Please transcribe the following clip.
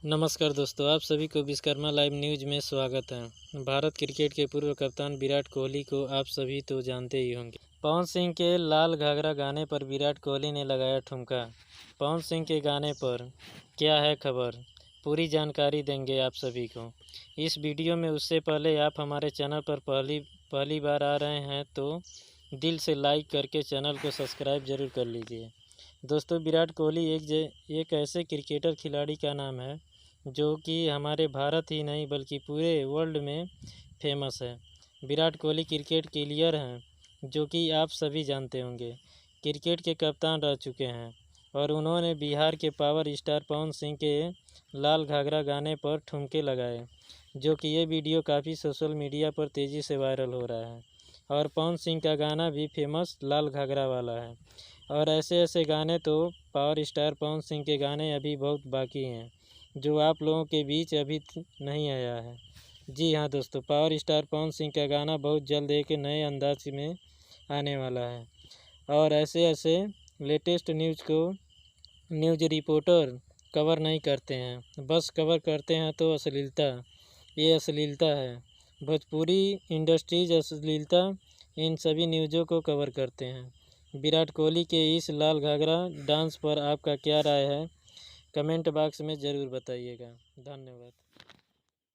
नमस्कार दोस्तों, आप सभी को विश्वकर्मा लाइव न्यूज़ में स्वागत है। भारत क्रिकेट के पूर्व कप्तान विराट कोहली को आप सभी तो जानते ही होंगे। पवन सिंह के लाल घाघरा गाने पर विराट कोहली ने लगाया ठुमका। पवन सिंह के गाने पर क्या है खबर, पूरी जानकारी देंगे आप सभी को इस वीडियो में। उससे पहले आप हमारे चैनल पर पहली बार आ रहे हैं तो दिल से लाइक करके चैनल को सब्सक्राइब जरूर कर लीजिए। दोस्तों, विराट कोहली एक ऐसे क्रिकेटर खिलाड़ी का नाम है जो कि हमारे भारत ही नहीं बल्कि पूरे वर्ल्ड में फेमस है। विराट कोहली क्रिकेट प्लेयर हैं जो कि आप सभी जानते होंगे। क्रिकेट के कप्तान रह चुके हैं और उन्होंने बिहार के पावर स्टार पवन सिंह के लाल घाघरा गाने पर ठुमके लगाए, जो कि ये वीडियो काफ़ी सोशल मीडिया पर तेज़ी से वायरल हो रहा है। और पवन सिंह का गाना भी फेमस लाल घाघरा वाला है। और ऐसे ऐसे गाने तो पावर स्टार पवन सिंह के गाने अभी बहुत बाकी हैं जो आप लोगों के बीच अभी नहीं आया है। जी हाँ दोस्तों, पावर स्टार पवन सिंह का गाना बहुत जल्द एक नए अंदाज में आने वाला है। और ऐसे ऐसे लेटेस्ट न्यूज़ को न्यूज़ रिपोर्टर कवर नहीं करते हैं, बस कवर करते हैं तो अश्लीलता। ये अश्लीलता है। भोजपुरी इंडस्ट्रीज अश्लीलता इन सभी न्यूज़ों को कवर करते हैं। विराट कोहली के इस लाल घाघरा डांस पर आपका क्या राय है, कमेंट बॉक्स में ज़रूर बताइएगा। धन्यवाद।